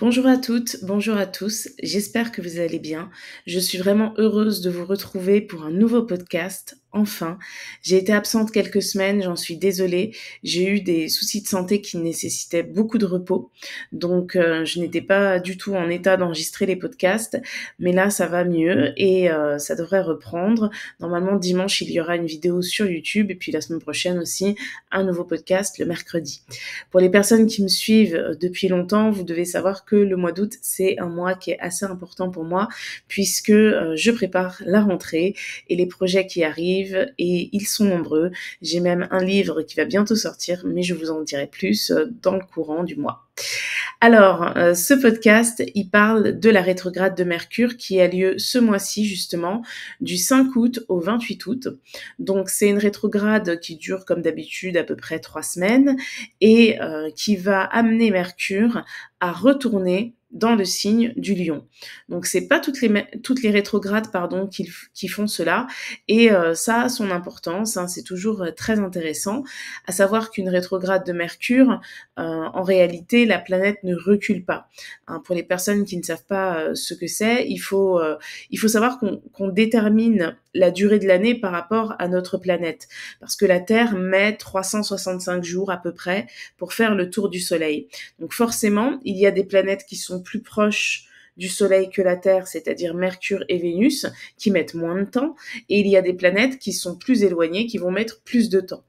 Bonjour à toutes, bonjour à tous, j'espère que vous allez bien. Je suis vraiment heureuse de vous retrouver pour un nouveau podcast. Enfin, j'ai été absente quelques semaines, j'en suis désolée. J'ai eu des soucis de santé qui nécessitaient beaucoup de repos. Donc, je n'étais pas du tout en état d'enregistrer les podcasts. Mais là, ça va mieux et ça devrait reprendre. Normalement, dimanche, il y aura une vidéo sur YouTube et puis la semaine prochaine aussi, un nouveau podcast le mercredi. Pour les personnes qui me suivent depuis longtemps, vous devez savoir que le mois d'août, c'est un mois qui est assez important pour moi puisque je prépare la rentrée et les projets qui arrivent et ils sont nombreux. J'ai même un livre qui va bientôt sortir, mais je vous en dirai plus dans le courant du mois. Alors, ce podcast, il parle de la rétrograde de Mercure qui a lieu ce mois-ci justement, du 5 août au 28 août. Donc, c'est une rétrograde qui dure comme d'habitude à peu près 3 semaines et qui va amener Mercure à retourner dans le signe du Lion. Donc c'est pas toutes les rétrogrades qui font cela et ça a son importance, hein, c'est toujours très intéressant à savoir qu'une rétrograde de Mercure en réalité la planète ne recule pas. Hein, pour les personnes qui ne savent pas ce que c'est, il faut savoir qu'on détermine la durée de l'année par rapport à notre planète parce que la Terre met 365 jours à peu près pour faire le tour du Soleil. Donc forcément, il y a des planètes qui sont plus proches du Soleil que la Terre, c'est-à-dire Mercure et Vénus, qui mettent moins de temps, et il y a des planètes qui sont plus éloignées, qui vont mettre plus de temps.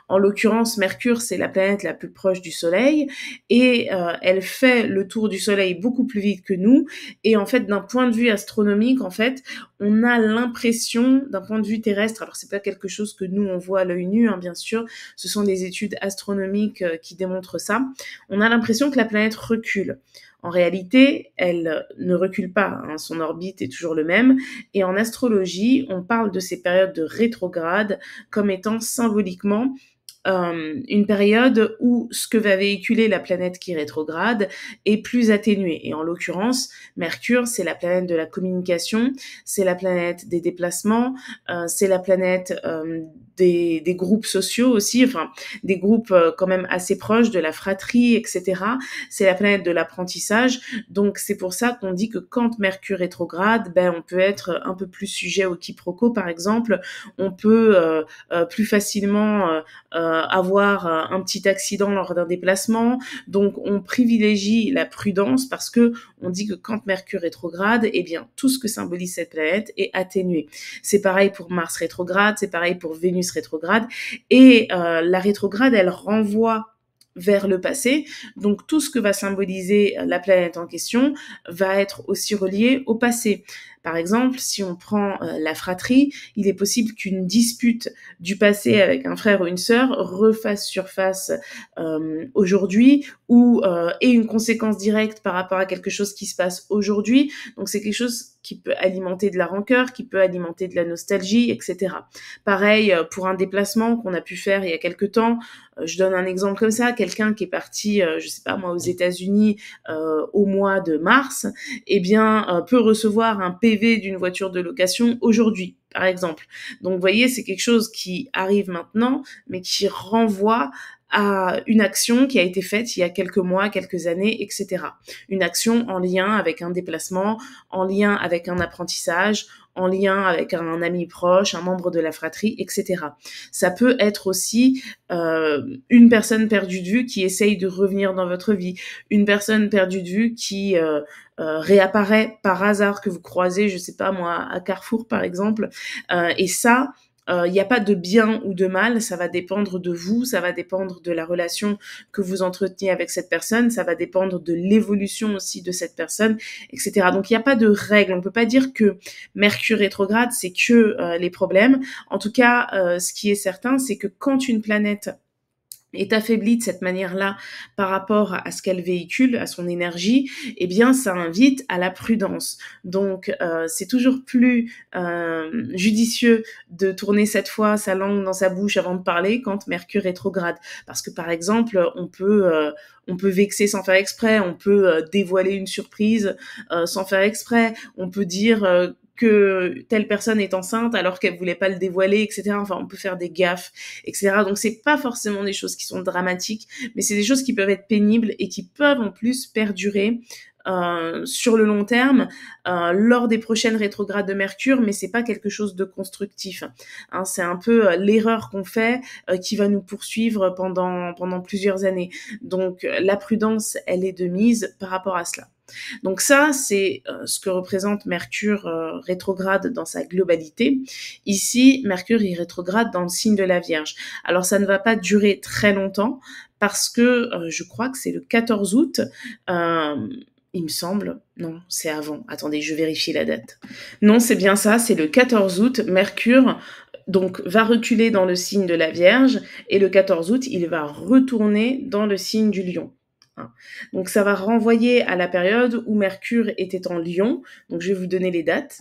En l'occurrence, Mercure, c'est la planète la plus proche du Soleil, et elle fait le tour du Soleil beaucoup plus vite que nous, et en fait, d'un point de vue astronomique, en fait, on a l'impression, d'un point de vue terrestre, alors c'est pas quelque chose que nous, on voit à l'œil nu, hein, bien sûr, ce sont des études astronomiques qui démontrent ça, on a l'impression que la planète recule. En réalité, elle ne recule pas, hein, son orbite est toujours le même. Et en astrologie, on parle de ces périodes de rétrograde comme étant symboliquement une période où ce que va véhiculer la planète qui rétrograde est plus atténué. Et en l'occurrence, Mercure, c'est la planète de la communication, c'est la planète des déplacements, c'est la planète des groupes sociaux aussi, enfin des groupes quand même assez proches, de la fratrie, etc. C'est la planète de l'apprentissage. Donc c'est pour ça qu'on dit que quand Mercure rétrograde, on peut être un peu plus sujet au quiproquo, par exemple. On peut plus facilement avoir un petit accident lors d'un déplacement. Donc, on privilégie la prudence parce que on dit que quand Mercure rétrograde, eh bien, tout ce que symbolise cette planète est atténué. C'est pareil pour Mars rétrograde, c'est pareil pour Vénus rétrograde. Et la rétrograde, elle renvoie vers le passé. Donc, tout ce que va symboliser la planète en question va être aussi relié au passé. Par exemple, si on prend la fratrie, il est possible qu'une dispute du passé avec un frère ou une sœur refasse surface aujourd'hui ou ait une conséquence directe par rapport à quelque chose qui se passe aujourd'hui. Donc, c'est quelque chose qui peut alimenter de la rancœur, qui peut alimenter de la nostalgie, etc. Pareil pour un déplacement qu'on a pu faire il y a quelque temps. Je donne un exemple comme ça, quelqu'un qui est parti, je sais pas moi, aux États-Unis au mois de mars, eh bien peut recevoir un PV d'une voiture de location aujourd'hui, par exemple. Donc vous voyez, c'est quelque chose qui arrive maintenant, mais qui renvoie à une action qui a été faite il y a quelques mois, quelques années, etc. Une action en lien avec un déplacement, en lien avec un apprentissage, en lien avec un ami proche, un membre de la fratrie, etc. Ça peut être aussi une personne perdue de vue qui essaye de revenir dans votre vie, une personne perdue de vue qui réapparaît par hasard, que vous croisez, je sais pas moi, à Carrefour par exemple, et ça, il n'y a pas de bien ou de mal, ça va dépendre de vous, ça va dépendre de la relation que vous entreteniez avec cette personne, ça va dépendre de l'évolution aussi de cette personne, etc. Donc il n'y a pas de règle, on peut pas dire que Mercure rétrograde c'est que les problèmes. En tout cas, ce qui est certain, c'est que quand une planète est affaiblie de cette manière-là par rapport à ce qu'elle véhicule, à son énergie, eh bien, ça invite à la prudence. Donc, c'est toujours plus judicieux de tourner cette fois sa langue dans sa bouche avant de parler quand Mercure rétrograde. Parce que, par exemple, on peut vexer sans faire exprès, on peut dévoiler une surprise sans faire exprès, on peut dire que telle personne est enceinte alors qu'elle voulait pas le dévoiler, etc. Enfin, on peut faire des gaffes, etc. Donc, c'est pas forcément des choses qui sont dramatiques, mais c'est des choses qui peuvent être pénibles et qui peuvent en plus perdurer sur le long terme lors des prochaines rétrogrades de Mercure, mais c'est pas quelque chose de constructif. Hein, c'est un peu l'erreur qu'on fait qui va nous poursuivre pendant plusieurs années. Donc la prudence, elle est de mise par rapport à cela. Donc ça, c'est ce que représente Mercure rétrograde dans sa globalité. Ici, Mercure est rétrograde dans le signe de la Vierge. Alors ça ne va pas durer très longtemps parce que je crois que c'est le 14 août. Il me semble. Non, c'est avant. Attendez, je vérifie la date. Non, c'est bien ça, c'est le 14 août. Mercure donc va reculer dans le signe de la Vierge et le 14 août, il va retourner dans le signe du Lion. Donc ça va renvoyer à la période où Mercure était en Lion. Donc je vais vous donner les dates.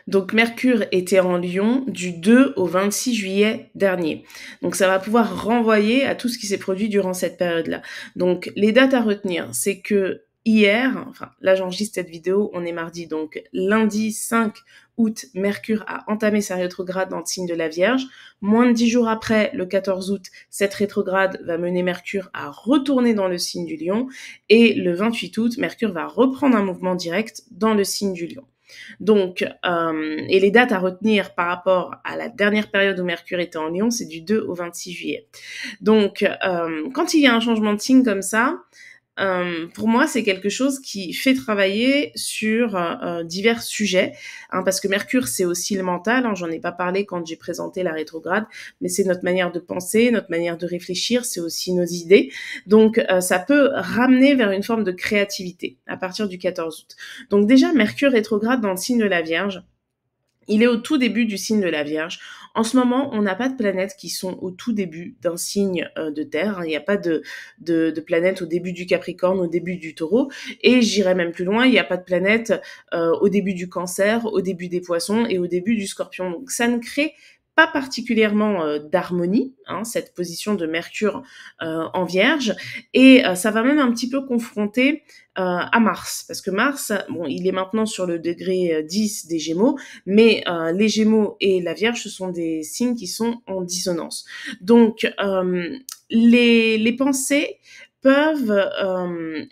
Donc Mercure était en Lion du 2 au 26 juillet dernier. Donc ça va pouvoir renvoyer à tout ce qui s'est produit durant cette période-là. Donc les dates à retenir, c'est que hier, enfin là j'enregistre cette vidéo, on est mardi, donc lundi 5 août, Mercure a entamé sa rétrograde dans le signe de la Vierge. Moins de 10 jours après, le 14 août, cette rétrograde va mener Mercure à retourner dans le signe du Lion. Et le 28 août, Mercure va reprendre un mouvement direct dans le signe du Lion. Donc, et les dates à retenir par rapport à la dernière période où Mercure était en Lion, c'est du 2 au 26 juillet. Donc, quand il y a un changement de signe comme ça, pour moi, c'est quelque chose qui fait travailler sur divers sujets, hein, parce que Mercure, c'est aussi le mental. Hein, j'en ai pas parlé quand j'ai présenté la rétrograde, mais c'est notre manière de penser, notre manière de réfléchir, c'est aussi nos idées. Donc, ça peut ramener vers une forme de créativité à partir du 14 août. Donc déjà, Mercure rétrograde dans le signe de la Vierge. Il est au tout début du signe de la Vierge. En ce moment, on n'a pas de planètes qui sont au tout début d'un signe de Terre. Il n'y a pas de planète au début du Capricorne, au début du Taureau. Et j'irai même plus loin, il n'y a pas de planète au début du Cancer, au début des Poissons et au début du Scorpion. Donc ça ne crée pas particulièrement d'harmonie, hein, cette position de Mercure en Vierge. Et ça va même un petit peu confronter à Mars, parce que Mars, bon, il est maintenant sur le degré 10 des Gémeaux, mais les Gémeaux et la Vierge, ce sont des signes qui sont en dissonance. Donc, les pensées peuvent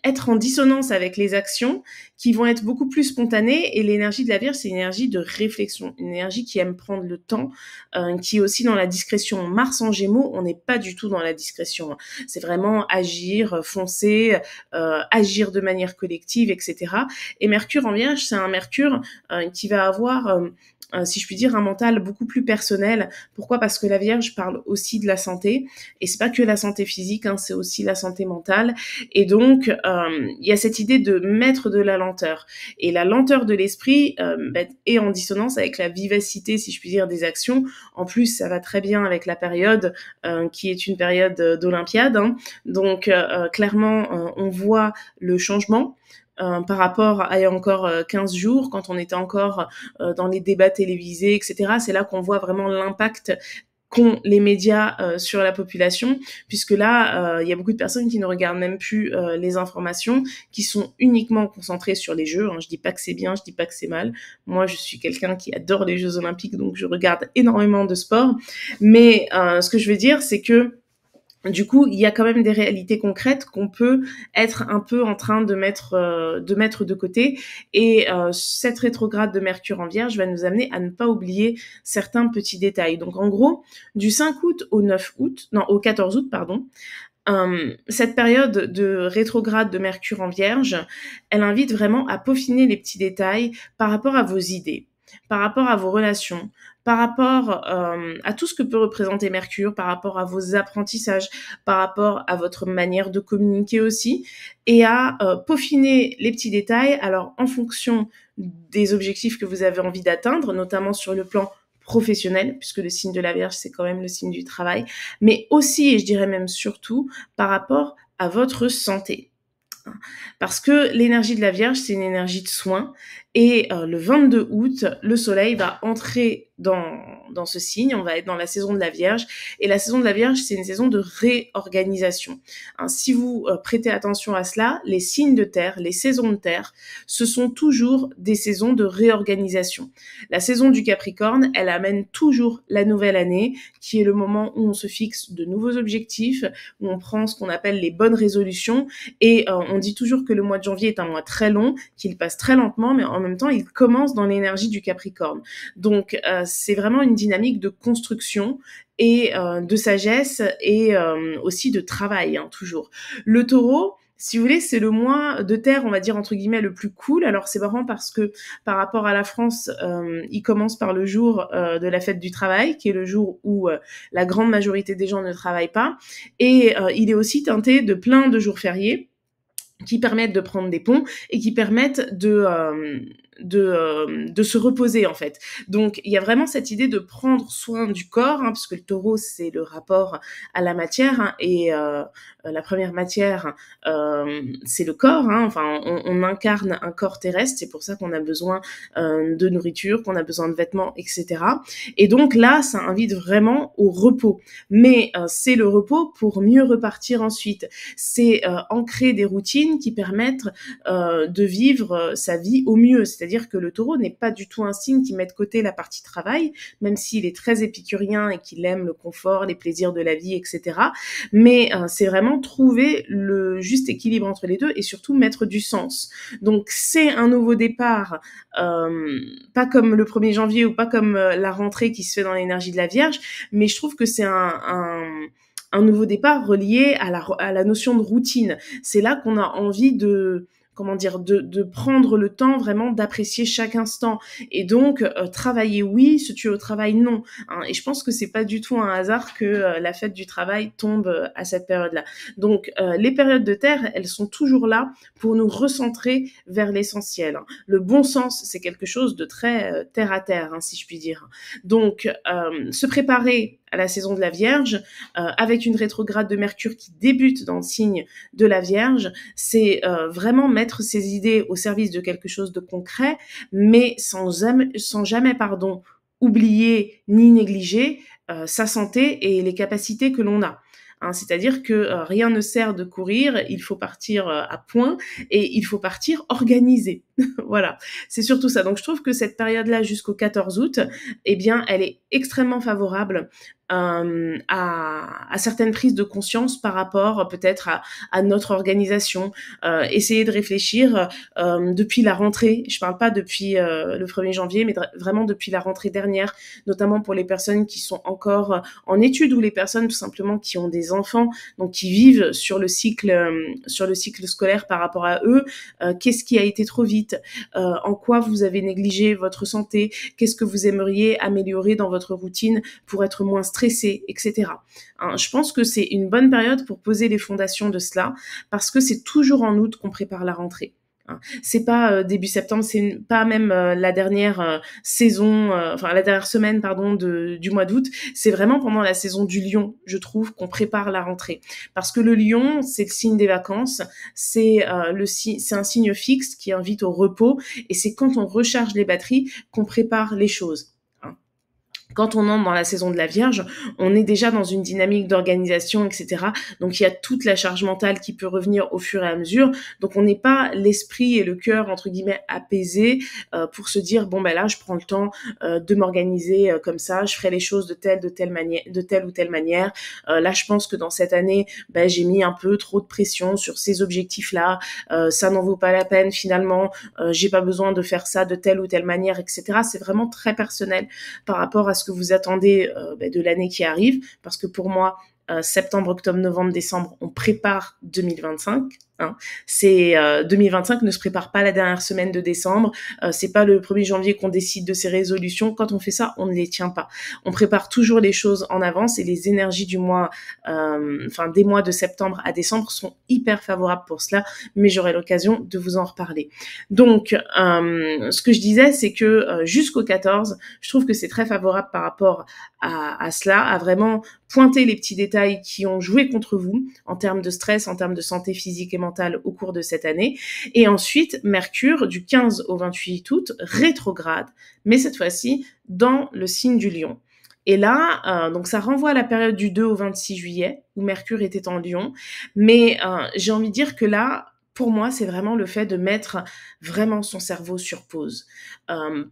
être en dissonance avec les actions qui vont être beaucoup plus spontanées, et l'énergie de la Vierge, c'est une énergie de réflexion, une énergie qui aime prendre le temps, qui est aussi dans la discrétion. Mars en Gémeaux, on n'est pas du tout dans la discrétion. C'est vraiment agir, foncer, agir de manière collective, etc. Et Mercure en Vierge, c'est un Mercure qui va avoir si je puis dire, un mental beaucoup plus personnel. Pourquoi ? Parce que la Vierge parle aussi de la santé, et c'est pas que la santé physique, hein, c'est aussi la santé mentale. Et donc, il y a cette idée de mettre de la lenteur. Et la lenteur de l'esprit est en dissonance avec la vivacité, si je puis dire, des actions. En plus, ça va très bien avec la période qui est une période d'Olympiade. Hein. Donc, clairement, on voit le changement. Par rapport à il y a encore 15 jours, quand on était encore dans les débats télévisés, etc. C'est là qu'on voit vraiment l'impact qu'ont les médias sur la population, puisque là, il y a beaucoup de personnes qui ne regardent même plus les informations, qui sont uniquement concentrées sur les jeux. Hein. Je dis pas que c'est bien, je dis pas que c'est mal. Moi, je suis quelqu'un qui adore les Jeux Olympiques, donc je regarde énormément de sport. Mais ce que je veux dire, c'est que du coup, il y a quand même des réalités concrètes qu'on peut être un peu en train de mettre de côté. Et cette rétrograde de Mercure en Vierge va nous amener à ne pas oublier certains petits détails. Donc en gros, du 5 août au 14 août, pardon, cette période de rétrograde de Mercure en Vierge, elle invite vraiment à peaufiner les petits détails par rapport à vos idées, par rapport à vos relations, par rapport à tout ce que peut représenter Mercure, par rapport à vos apprentissages, par rapport à votre manière de communiquer aussi, et à peaufiner les petits détails, alors en fonction des objectifs que vous avez envie d'atteindre, notamment sur le plan professionnel, puisque le signe de la Vierge, c'est quand même le signe du travail, mais aussi, et je dirais même surtout, par rapport à votre santé. Parce que l'énergie de la Vierge, c'est une énergie de soin. Et le 22 août, le Soleil va entrer dans ce signe, on va être dans la saison de la Vierge. Et la saison de la Vierge, c'est une saison de réorganisation. Hein, si vous prêtez attention à cela, les signes de terre, les saisons de terre, ce sont toujours des saisons de réorganisation. La saison du Capricorne, elle amène toujours la nouvelle année, qui est le moment où on se fixe de nouveaux objectifs, où on prend ce qu'on appelle les bonnes résolutions. Et on dit toujours que le mois de janvier est un mois très long, qu'il passe très lentement, mais en même temps, il commence dans l'énergie du Capricorne. Donc, c'est vraiment une dynamique de construction et de sagesse et aussi de travail, hein, toujours. Le Taureau, si vous voulez, c'est le mois de terre, on va dire entre guillemets, le plus cool. Alors c'est marrant parce que par rapport à la France, il commence par le jour de la fête du travail, qui est le jour où la grande majorité des gens ne travaillent pas. Et il est aussi teinté de plein de jours fériés qui permettent de prendre des ponts et qui permettent de se reposer en fait. Donc il y a vraiment cette idée de prendre soin du corps, hein, parce que le Taureau c'est le rapport à la matière, hein, et la première matière c'est le corps, hein, enfin on incarne un corps terrestre, c'est pour ça qu'on a besoin de nourriture, qu'on a besoin de vêtements, etc. Et donc là ça invite vraiment au repos, mais c'est le repos pour mieux repartir ensuite. C'est ancrer des routines qui permettent de vivre sa vie au mieux. C'est-à-dire que le Taureau n'est pas du tout un signe qui met de côté la partie travail, même s'il est très épicurien et qu'il aime le confort, les plaisirs de la vie, etc. Mais c'est vraiment trouver le juste équilibre entre les deux et surtout mettre du sens. Donc c'est un nouveau départ, pas comme le 1er janvier ou pas comme la rentrée qui se fait dans l'énergie de la Vierge, mais je trouve que c'est un nouveau départ relié à la notion de routine. C'est là qu'on a envie de prendre le temps vraiment d'apprécier chaque instant. Et donc, travailler oui, se tuer au travail non. Hein. Et je pense que c'est pas du tout un hasard que la fête du travail tombe à cette période-là. Donc, les périodes de terre, elles sont toujours là pour nous recentrer vers l'essentiel. Hein. Le bon sens, c'est quelque chose de très terre à terre, hein, si je puis dire. Donc, se préparer à la saison de la Vierge, avec une rétrograde de Mercure qui débute dans le signe de la Vierge, c'est vraiment mettre ses idées au service de quelque chose de concret, mais sans jamais oublier ni négliger sa santé et les capacités que l'on a. Hein, c'est-à-dire que rien ne sert de courir, il faut partir à point et il faut partir organisé. Voilà, c'est surtout ça. Donc je trouve que cette période-là jusqu'au 14 août, eh bien, elle est extrêmement favorable à certaines prises de conscience par rapport peut-être à notre organisation. Essayer de réfléchir depuis la rentrée, je parle pas depuis le 1er janvier, mais vraiment depuis la rentrée dernière, notamment pour les personnes qui sont encore en études ou les personnes tout simplement qui ont des enfants, donc qui vivent sur le cycle scolaire par rapport à eux. Qu'est-ce qui a été trop vite, en quoi vous avez négligé votre santé, qu'est-ce que vous aimeriez améliorer dans votre routine pour être moins stressé, etc. Hein, je pense que c'est une bonne période pour poser les fondations de cela, parce que c'est toujours en août qu'on prépare la rentrée. Hein. C'est pas début septembre, c'est pas même la dernière saison, la dernière semaine, pardon, du mois d'août. C'est vraiment pendant la saison du Lion, je trouve, qu'on prépare la rentrée. Parce que le Lion, c'est le signe des vacances, c'est un signe fixe qui invite au repos, et c'est quand on recharge les batteries qu'on prépare les choses. Quand on entre dans la saison de la Vierge, on est déjà dans une dynamique d'organisation, etc. Donc il y a toute la charge mentale qui peut revenir au fur et à mesure. Donc on n'est pas l'esprit et le cœur entre guillemets apaisés pour se dire bon ben là je prends le temps de m'organiser comme ça, je ferai les choses de telle ou telle manière. Là je pense que dans cette année j'ai mis un peu trop de pression sur ces objectifs-là. Ça n'en vaut pas la peine finalement. J'ai pas besoin de faire ça de telle ou telle manière, etc. C'est vraiment très personnel par rapport à ce que vous attendez de l'année qui arrive, parce que pour moi, septembre, octobre, novembre, décembre, on prépare 2025. Hein. 2025 ne se prépare pas la dernière semaine de décembre. C'est pas le 1er janvier qu'on décide de ses résolutions. Quand on fait ça, on ne les tient pas. On prépare toujours les choses en avance, et les énergies du mois, des mois de septembre à décembre sont hyper favorables pour cela. Mais j'aurai l'occasion de vous en reparler. Donc, ce que je disais, c'est que jusqu'au 14, je trouve que c'est très favorable par rapport à cela, à vraiment pointer les petits détails qui ont joué contre vous en termes de stress, en termes de santé physique et mentale au cours de cette année. Et ensuite, Mercure, du 15 au 28 août, rétrograde, mais cette fois-ci dans le signe du Lion. Et là, donc ça renvoie à la période du 2 au 26 juillet, où Mercure était en Lion. Mais j'ai envie de dire que là, pour moi, c'est vraiment le fait de mettre vraiment son cerveau sur pause.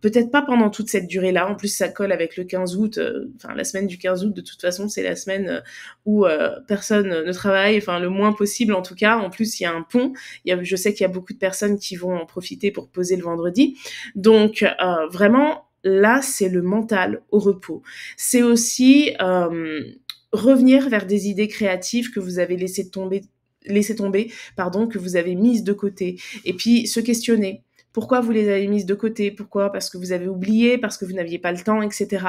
Peut-être pas pendant toute cette durée-là. En plus, ça colle avec le 15 août. Enfin, la semaine du 15 août, de toute façon, c'est la semaine où personne ne travaille, enfin le moins possible en tout cas. En plus, il y a un pont. Je sais qu'il y a beaucoup de personnes qui vont en profiter pour poser le vendredi. Donc, vraiment, là, c'est le mental au repos. C'est aussi revenir vers des idées créatives que vous avez laissé tomber, que vous avez mises de côté. Et puis, se questionner. Pourquoi vous les avez mises de côté? Pourquoi? Parce que vous avez oublié, parce que vous n'aviez pas le temps, etc.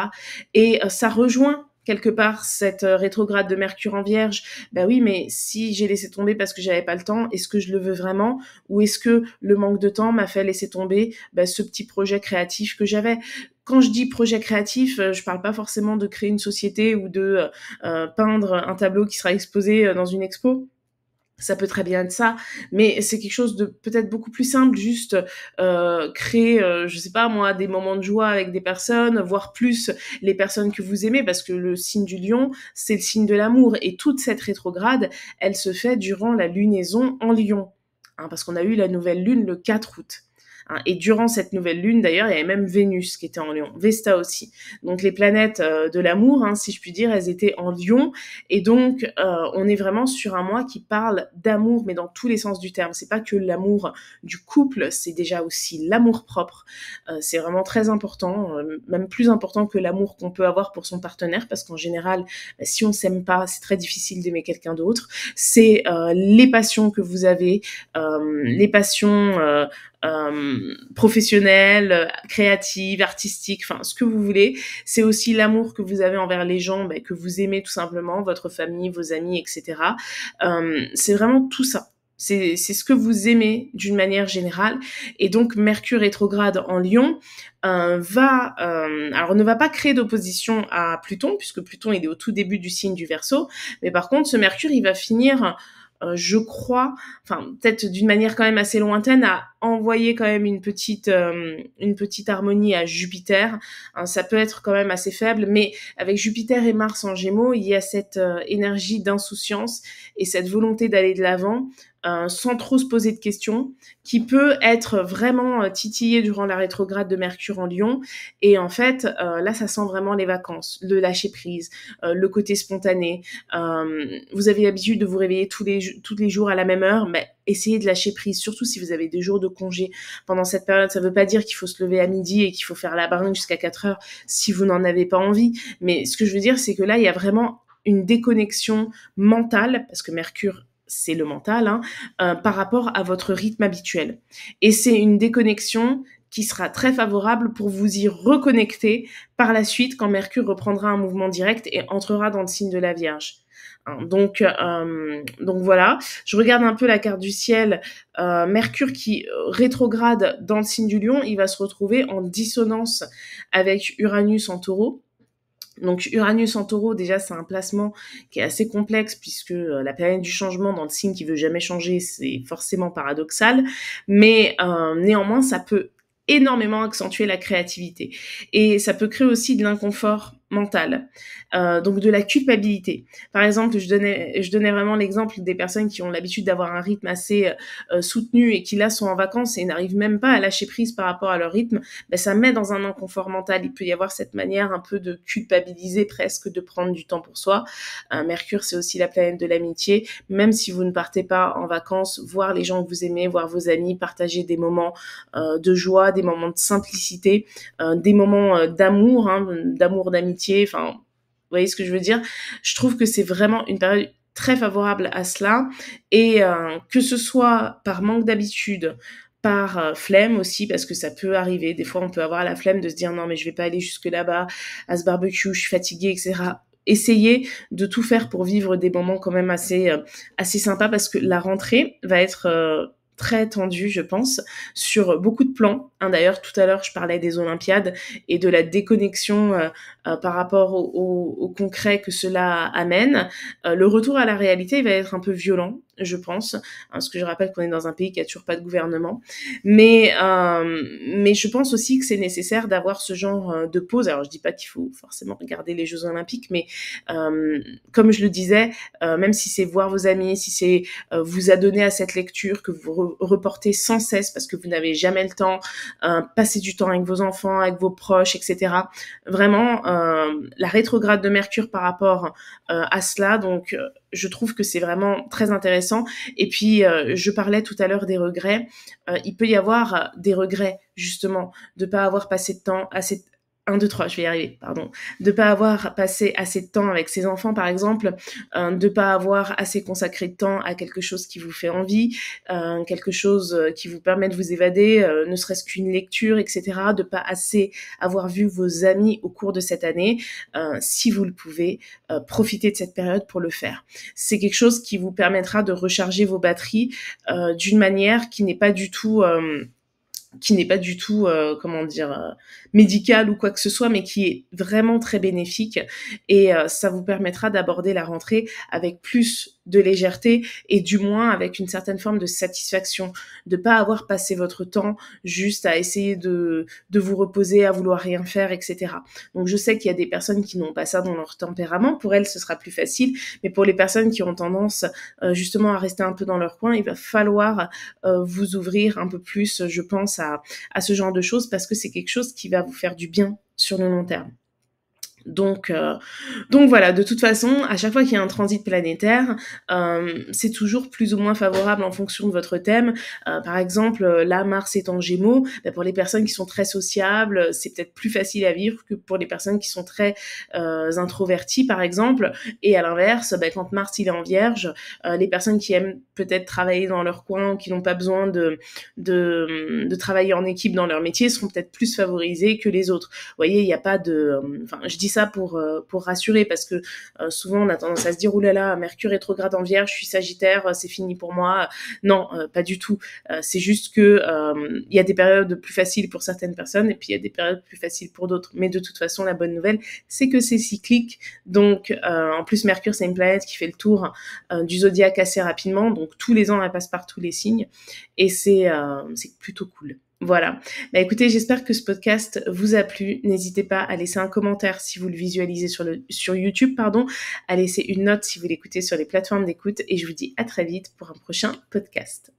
Et ça rejoint quelque part cette rétrograde de Mercure en Vierge. Ben oui, mais si j'ai laissé tomber parce que j'avais pas le temps, est-ce que je le veux vraiment? Ou est-ce que le manque de temps m'a fait laisser tomber ce petit projet créatif que j'avais? Quand je dis projet créatif, je parle pas forcément de créer une société ou de peindre un tableau qui sera exposé dans une expo. Ça peut très bien être ça, mais c'est quelque chose de peut-être beaucoup plus simple, juste créer, je sais pas moi, des moments de joie avec des personnes, voir plus les personnes que vous aimez, parce que le signe du Lion, c'est le signe de l'amour, et toute cette rétrograde, elle se fait durant la lunaison en Lion, parce qu'on a eu la nouvelle lune le 4 août. Et durant cette nouvelle lune, d'ailleurs, il y avait même Vénus qui était en Lion, Vesta aussi. Donc les planètes de l'amour, si je puis dire, elles étaient en Lion. Et donc, on est vraiment sur un mois qui parle d'amour, mais dans tous les sens du terme. C'est pas que l'amour du couple, c'est déjà aussi l'amour propre. C'est vraiment très important, même plus important que l'amour qu'on peut avoir pour son partenaire, parce qu'en général, si on s'aime pas, c'est très difficile d'aimer quelqu'un d'autre. C'est les passions que vous avez, les passions professionnelle, créative, artistique, enfin ce que vous voulez. C'est aussi l'amour que vous avez envers les gens que vous aimez tout simplement, votre famille, vos amis, etc. C'est vraiment tout ça. C'est ce que vous aimez d'une manière générale. Et donc Mercure rétrograde en Lion alors ne va pas créer d'opposition à Pluton, puisque Pluton il est au tout début du signe du Verseau, mais par contre ce Mercure il va finir je crois, enfin peut-être d'une manière quand même assez lointaine, à envoyer quand même une petite harmonie à Jupiter. Ça peut être quand même assez faible, mais avec Jupiter et Mars en Gémeaux, il y a cette énergie d'insouciance et cette volonté d'aller de l'avant. Sans trop se poser de questions, qui peut être vraiment titillé durant la rétrograde de Mercure en Lion. Et en fait, là, ça sent vraiment les vacances, le lâcher prise, le côté spontané. Vous avez l'habitude de vous réveiller tous les jours à la même heure, mais essayez de lâcher prise, surtout si vous avez des jours de congé pendant cette période. Ça veut pas dire qu'il faut se lever à midi et qu'il faut faire la bringue jusqu'à 4 heures si vous n'en avez pas envie. Mais ce que je veux dire, c'est que là, il y a vraiment une déconnexion mentale, parce que Mercure, c'est le mental, par rapport à votre rythme habituel. Et c'est une déconnexion qui sera très favorable pour vous y reconnecter par la suite quand Mercure reprendra un mouvement direct et entrera dans le signe de la Vierge. Donc voilà, je regarde un peu la carte du ciel. Mercure qui rétrograde dans le signe du Lion, il va se retrouver en dissonance avec Uranus en Taureau. Donc Uranus en Taureau, déjà c'est un placement qui est assez complexe, puisque la planète du changement dans le signe qui veut jamais changer, c'est forcément paradoxal, mais néanmoins ça peut énormément accentuer la créativité, et ça peut créer aussi de l'inconfort mental, donc de la culpabilité. Par exemple, je donnais vraiment l'exemple des personnes qui ont l'habitude d'avoir un rythme assez soutenu et qui là sont en vacances et n'arrivent même pas à lâcher prise par rapport à leur rythme. Ça met dans un inconfort mental. Il peut y avoir cette manière un peu de culpabiliser presque, de prendre du temps pour soi. Mercure, c'est aussi la planète de l'amitié. Même si vous ne partez pas en vacances, voir les gens que vous aimez, voir vos amis, partager des moments de joie, des moments de simplicité, des moments d'amour, d'amitié, enfin, vous voyez ce que je veux dire? Je trouve que c'est vraiment une période très favorable à cela, et que ce soit par manque d'habitude, par flemme aussi, parce que ça peut arriver, des fois on peut avoir la flemme de se dire non mais je vais pas aller jusque là-bas, à ce barbecue, je suis fatiguée, etc. Essayez de tout faire pour vivre des moments quand même assez sympas, parce que la rentrée va être très tendu, je pense, sur beaucoup de plans. D'ailleurs, tout à l'heure, je parlais des Olympiades et de la déconnexion par rapport au concret que cela amène. Le retour à la réalité, il va être un peu violent, je pense, parce que je rappelle qu'on est dans un pays qui a toujours pas de gouvernement. Mais je pense aussi que c'est nécessaire d'avoir ce genre de pause. Alors, je dis pas qu'il faut forcément regarder les Jeux Olympiques, mais comme je le disais, même si c'est voir vos amis, si c'est vous adonner à cette lecture que vous reportez sans cesse parce que vous n'avez jamais le temps, passer du temps avec vos enfants, avec vos proches, etc. Vraiment, la rétrograde de Mercure par rapport à cela, donc je trouve que c'est vraiment très intéressant. Et puis, je parlais tout à l'heure des regrets. Il peut y avoir des regrets, justement, de pas avoir passé de temps, assez 1, 2, 3, je vais y arriver, pardon. De pas avoir passé assez de temps avec ses enfants, par exemple, de pas avoir assez consacré de temps à quelque chose qui vous fait envie, quelque chose qui vous permet de vous évader, ne serait-ce qu'une lecture, etc. De pas assez avoir vu vos amis au cours de cette année. Si vous le pouvez, profitez de cette période pour le faire. C'est quelque chose qui vous permettra de recharger vos batteries d'une manière qui n'est pas du tout comment dire, médicale ou quoi que ce soit, mais qui est vraiment très bénéfique. Et ça vous permettra d'aborder la rentrée avec plus de légèreté et du moins avec une certaine forme de satisfaction, de pas avoir passé votre temps juste à essayer de vous reposer, à vouloir rien faire, etc. Donc je sais qu'il y a des personnes qui n'ont pas ça dans leur tempérament. Pour elles, ce sera plus facile. Mais pour les personnes qui ont tendance justement à rester un peu dans leur coin, il va falloir vous ouvrir un peu plus, je pense, à ce genre de choses parce que c'est quelque chose qui va vous faire du bien sur le long terme. Donc voilà, de toute façon, à chaque fois qu'il y a un transit planétaire, c'est toujours plus ou moins favorable en fonction de votre thème. Par exemple, là, Mars est en Gémeaux, pour les personnes qui sont très sociables, c'est peut-être plus facile à vivre que pour les personnes qui sont très introverties, par exemple. Et à l'inverse, quand Mars il est en Vierge, les personnes qui aiment peut-être travailler dans leur coin ou qui n'ont pas besoin de travailler en équipe dans leur métier seront peut-être plus favorisées que les autres. Vous voyez, il n'y a pas de... je dis ça pour rassurer parce que souvent on a tendance à se dire « Ouh là là, Mercure rétrograde en Vierge, je suis Sagittaire, c'est fini pour moi ». Non, pas du tout. C'est juste que il y a des périodes plus faciles pour certaines personnes et puis il y a des périodes plus faciles pour d'autres. Mais de toute façon, la bonne nouvelle, c'est que c'est cyclique. Donc, en plus, Mercure, c'est une planète qui fait le tour du zodiaque assez rapidement. Donc, tous les ans, elle passe par tous les signes. Et c'est plutôt cool. Voilà. Écoutez, j'espère que ce podcast vous a plu. N'hésitez pas à laisser un commentaire si vous le visualisez sur YouTube, à laisser une note si vous l'écoutez sur les plateformes d'écoute. Et je vous dis à très vite pour un prochain podcast.